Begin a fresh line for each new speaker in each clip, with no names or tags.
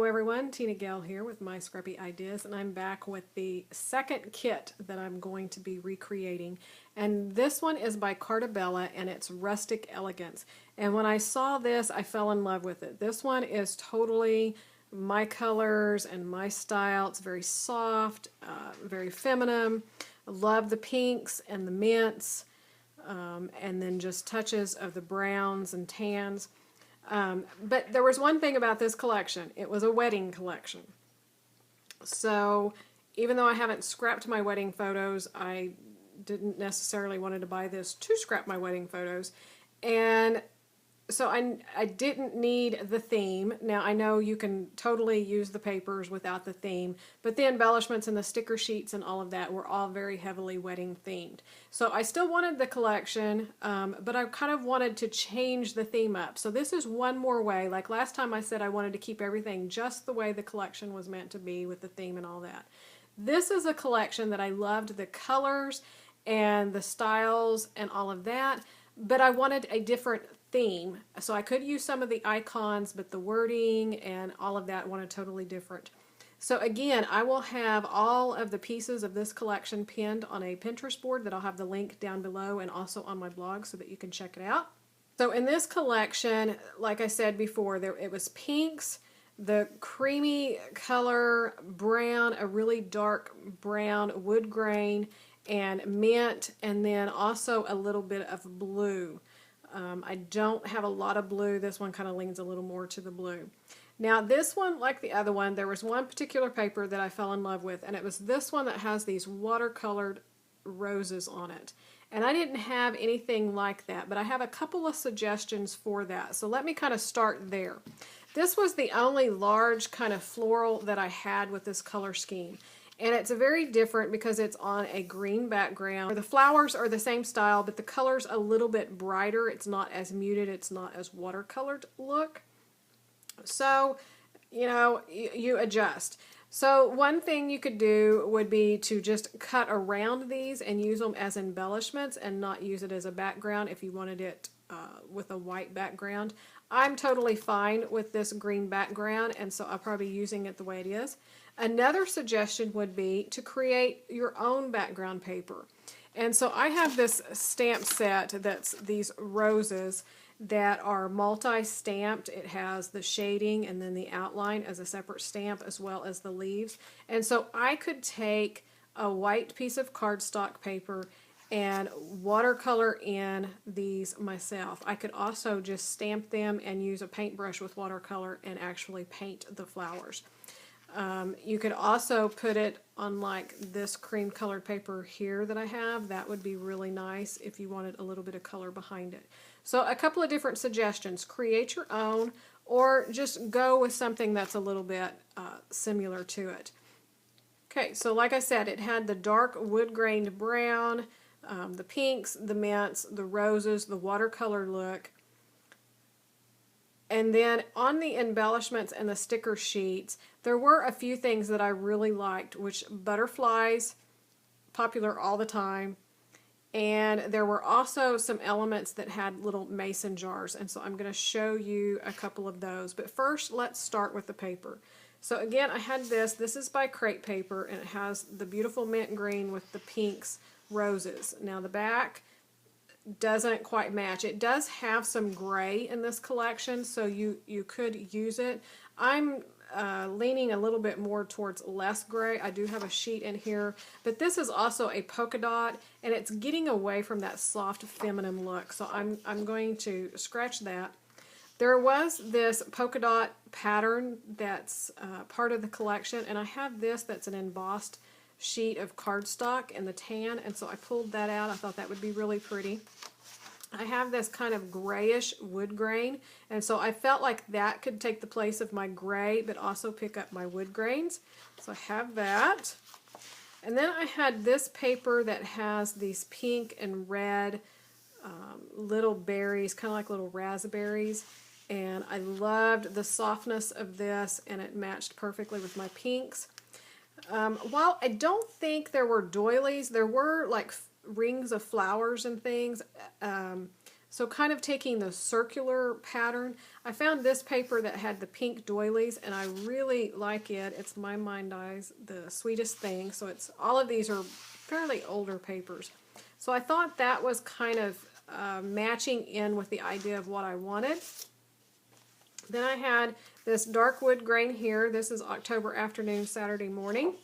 Hello everyone, TinaGAle here with My Scrappy Ideas, and I'm back with the second kit that I'm going to be recreating. And this one is by Cartabella and it's Rustic Elegance. And when I saw this, I fell in love with it. This one is totally my colors and my style. It's very soft, very feminine. I love the pinks and the mints, and then just touches of the browns and tans. But there was one thing about this collection. It was a wedding collection. So even though I haven't scrapped my wedding photos, I didn't necessarily wanted to buy this to scrap my wedding photos. And so I didn't need the theme. Now I know you can totally use the papers without the theme, but the embellishments and the sticker sheets and all of that were all very heavily wedding themed. So I still wanted the collection, but I kind of wanted to change the theme up. So this is one more way. Like last time I said I wanted to keep everything just the way the collection was meant to be with the theme and all that. This is a collection that I loved the colors and the styles and all of that, but I wanted a different theme. So I could use some of the icons, but the wording and all of that wanted totally different. So again, I will have all of the pieces of this collection pinned on a Pinterest board that I'll have the link down below and also on my blog so that you can check it out. So in this collection, like I said before, it was pinks, the creamy color brown, a really dark brown wood grain, and mint, and then also a little bit of blue. I don't have a lot of blue. This one kind of leans a little more to the blue. Now this one, like the other one, there was one particular paper that I fell in love with, and it was this one that has these watercolored roses on it. And I didn't have anything like that, but I have a couple of suggestions for that. So let me kind of start there. This was the only large kind of floral that I had with this color scheme. And it's very different because it's on a green background. The flowers are the same style, but the color's a little bit brighter. It's not as muted. It's not as watercolored look. So, you know, you adjust. So one thing you could do would be to just cut around these and use them as embellishments and not use it as a background if you wanted it with a white background. I'm totally fine with this green background, and so I'll probably be using it the way it is. Another suggestion would be to create your own background paper. And so I have this stamp set that's these roses that are multi-stamped. It has the shading and then the outline as a separate stamp as well as the leaves. And so I could take a white piece of cardstock paper and watercolor in these myself. I could also just stamp them and use a paintbrush with watercolor and actually paint the flowers. You could also put it on like this cream colored paper here that I have. That would be really nice if you wanted a little bit of color behind it. So a couple of different suggestions. Create your own or just go with something that's a little bit similar to it. Okay, so like I said, it had the dark wood grained brown, the pinks, the mints, the roses, the watercolor look. And then on the embellishments and the sticker sheets, there were a few things that I really liked, which butterflies, popular all the time. And there were also some elements that had little mason jars. And so I'm going to show you a couple of those. But first, let's start with the paper. So again, I had this. This is by Crate Paper, and it has the beautiful mint green with the pinks, roses. Now the back doesn't quite match. It does have some gray in this collection, so you could use it. I'm leaning a little bit more towards less gray. I do have a sheet in here, but this is also a polka dot, and it's getting away from that soft feminine look, so I'm going to scratch that. There was this polka dot pattern that's part of the collection, and I have this that's an embossed sheet of cardstock in the tan, and so I pulled that out. I thought that would be really pretty. I have this kind of grayish wood grain, and so I felt like that could take the place of my gray but also pick up my wood grains. So I have that. And then I had this paper that has these pink and red little berries, kind of like little raspberries, and I loved the softness of this, and it matched perfectly with my pinks. While I don't think there were doilies, there were like rings of flowers and things. So kind of taking the circular pattern. I found this paper that had the pink doilies, and I really like it. It's My Mind Eyes, the sweetest thing. So it's all of these are fairly older papers. So I thought that was kind of matching in with the idea of what I wanted. Then I had this dark wood grain here. This is October afternoon, Saturday morning.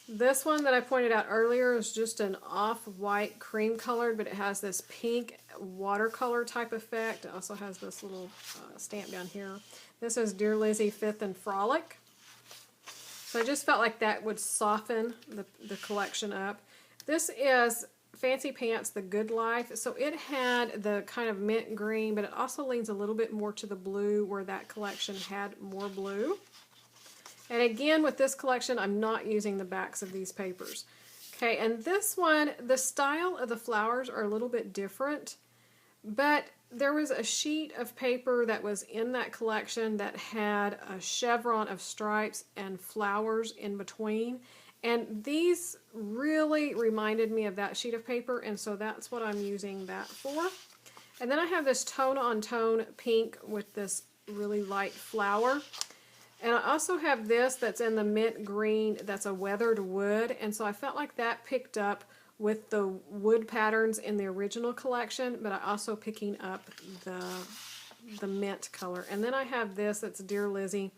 This one that I pointed out earlier is just an off-white cream colored, but it has this pink watercolor type effect. It also has this little stamp down here. This is Dear Lizzie, Fifth and Frolic. So I just felt like that would soften the collection up. This is Fancy Pants, The Good Life. So it had the kind of mint green, but it also leans a little bit more to the blue, where that collection had more blue. And again, with this collection, I'm not using the backs of these papers. Okay, and this one, the style of the flowers are a little bit different, but there was a sheet of paper that was in that collection that had a chevron of stripes and flowers in between. And these really reminded me of that sheet of paper, and so that's what I'm using that for. And then I have this tone-on-tone pink with this really light flower. And I also have this that's in the mint green that's a weathered wood, and so I felt like that picked up with the wood patterns in the original collection, but I also picking up the mint color. And then I have this that's Dear Lizzie,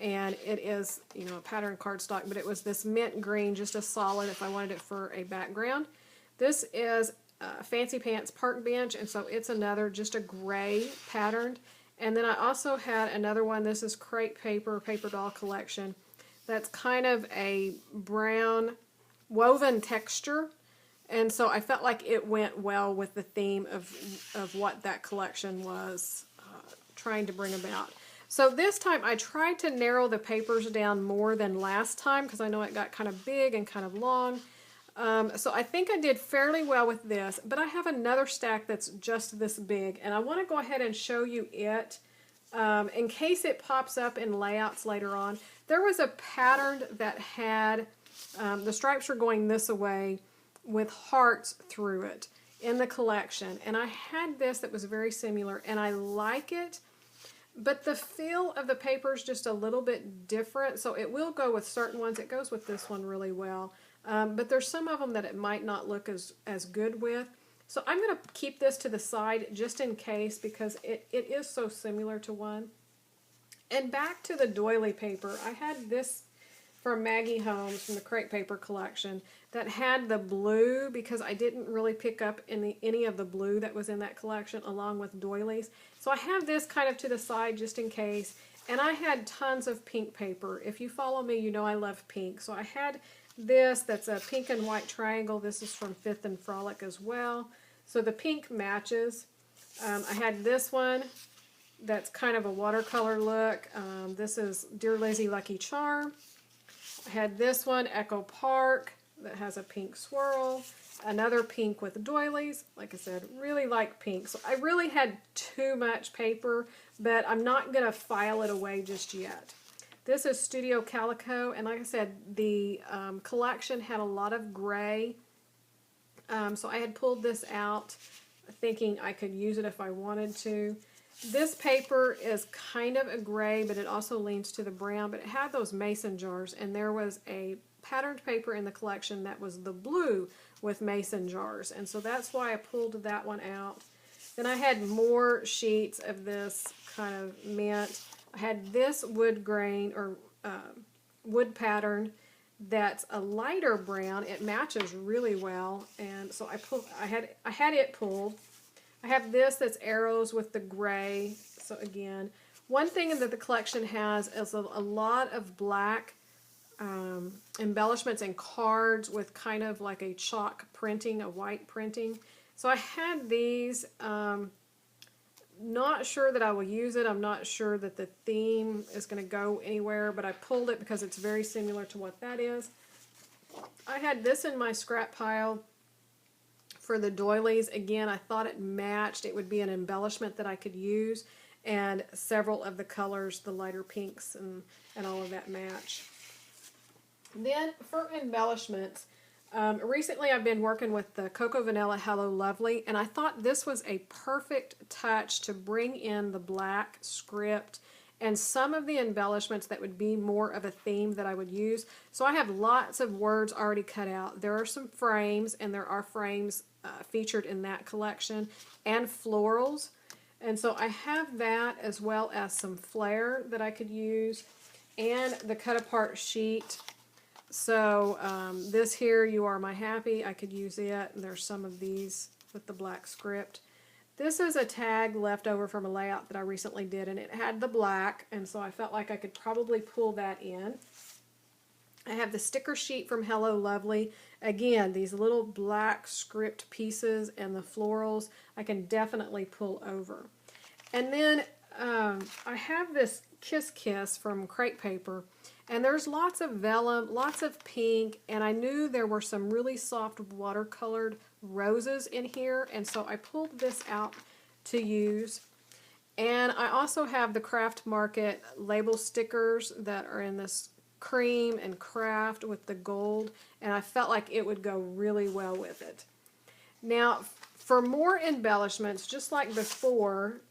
and it is, you know, a pattern cardstock, but it was this mint green, just a solid if I wanted it for a background. This is Fancy Pants Park Bench, and so it's another just a gray patterned. And then I also had another one. This is Crepe Paper, Paper Doll Collection. That's kind of a brown woven texture. And so I felt like it went well with the theme of what that collection was trying to bring about. So this time I tried to narrow the papers down more than last time, because I know it got kind of big and kind of long. So I think I did fairly well with this, but I have another stack that's just this big, and I want to go ahead and show you it in case it pops up in layouts later on. There was a pattern that had, the stripes were going this way with hearts through it in the collection, and I had this that was very similar, and I like it, but the feel of the paper is just a little bit different, so it will go with certain ones. It goes with this one really well. But there's some of them that it might not look as good with. So I'm going to keep this to the side just in case, because it is so similar to one. And back to the doily paper, I had this from Maggie Holmes from the Crepe Paper collection that had the blue, because I didn't really pick up any of the blue that was in that collection along with doilies. So I have this kind of to the side just in case. And I had tons of pink paper. If you follow me, you know I love pink. So I had this that's a pink and white triangle. This is from Fifth and Frolic as well. So the pink matches. I had this one that's kind of a watercolor look. This is Dear Lizzie, Lucky Charm. I had this one, Echo Park, that has a pink swirl. Another pink with doilies. Like I said, really like pink. So I really had too much paper, but I'm not going to file it away just yet. This is Studio Calico, and like I said, the collection had a lot of gray, so I had pulled this out thinking I could use it if I wanted to. This paper is kind of a gray, but it also leans to the brown, but it had those mason jars, and there was a patterned paper in the collection that was the blue with mason jars, and so that's why I pulled that one out. Then I had more sheets of this kind of mint. I had this wood grain or wood pattern that's a lighter brown. It matches really well, and so I had it pulled. I have this that's arrows with the gray. So again, one thing that the collection has is a lot of black embellishments and cards with kind of like a chalk printing, a white printing. So I had these. Not sure that I will use it. I'm not sure that the theme is going to go anywhere, but I pulled it because it's very similar to what that is. I had this in my scrap pile for the doilies. Again, I thought it matched. It would be an embellishment that I could use, and several of the colors, the lighter pinks and all of that match. Then for embellishments, Recently I've been working with the Cocoa Vanilla Hello Lovely, and I thought this was a perfect touch to bring in the black script and some of the embellishments that would be more of a theme that I would use. So I have lots of words already cut out. There are some frames, and there are frames featured in that collection, and florals. And so I have that, as well as some flair that I could use, and the cut apart sheet. So this here, You Are My Happy, I could use it. And there's some of these with the black script. This is a tag left over from a layout that I recently did, and it had the black, and so I felt like I could probably pull that in. I have the sticker sheet from Hello Lovely. Again, these little black script pieces and the florals I can definitely pull over. And then I have this Kiss Kiss from Crepe Paper, and there's lots of vellum, lots of pink, and I knew there were some really soft watercolored roses in here, and so I pulled this out to use. And I also have the Craft Market label stickers that are in this cream and craft with the gold, and I felt like it would go really well with it. Now, for more embellishments, just like before,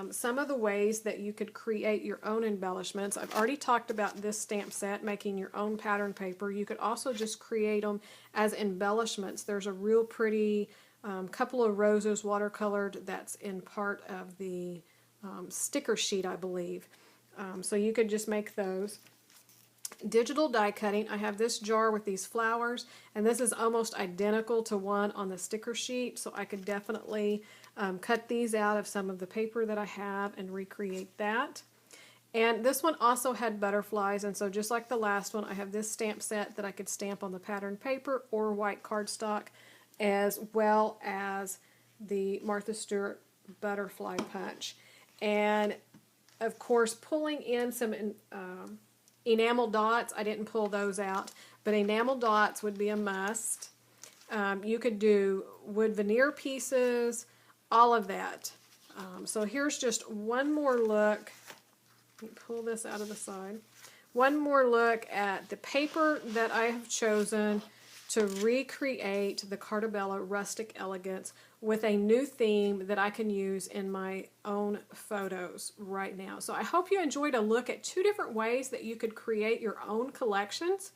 some of the ways that you could create your own embellishments. I've already talked about this stamp set, making your own pattern paper. You could also just create them as embellishments. There's a real pretty couple of roses watercolored that's in part of the sticker sheet, I believe. So you could just make those. Digital die cutting. I have this jar with these flowers, and this is almost identical to one on the sticker sheet, so I could definitely cut these out of some of the paper that I have and recreate that. And this one also had butterflies, and so just like the last one, I have this stamp set that I could stamp on the pattern paper or white cardstock, as well as the Martha Stewart butterfly punch. And of course, pulling in some enamel dots. I didn't pull those out, but enamel dots would be a must. You could do wood veneer pieces, all of that. So here's just one more look. Let me pull this out of the side. One more look at the paper that I have chosen to recreate the Carta Bella Rustic Elegance with a new theme that I can use in my own photos right now. So I hope you enjoyed a look at two different ways that you could create your own collections.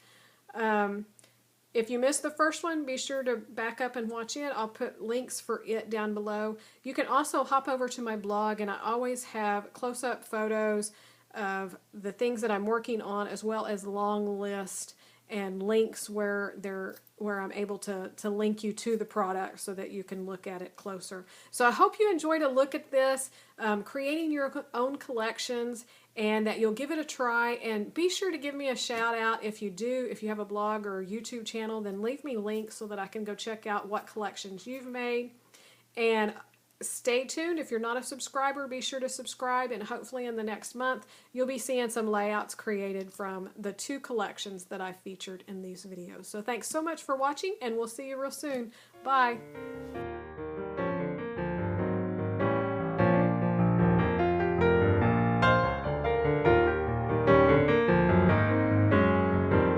If you missed the first one, be sure to back up and watch it. I'll put links for it down below. You can also hop over to my blog, and I always have close-up photos of the things that I'm working on, as well as long list and links where I'm able to link you to the product so that you can look at it closer. So I hope you enjoyed a look at this, creating your own collections, and that you'll give it a try. And be sure to give me a shout out if you do. If you have a blog or a YouTube channel, then leave me links so that I can go check out what collections you've made. And stay tuned. If you're not a subscriber, be sure to subscribe, and hopefully in the next month you'll be seeing some layouts created from the two collections that I featured in these videos. So thanks so much for watching, and we'll see you real soon. Bye.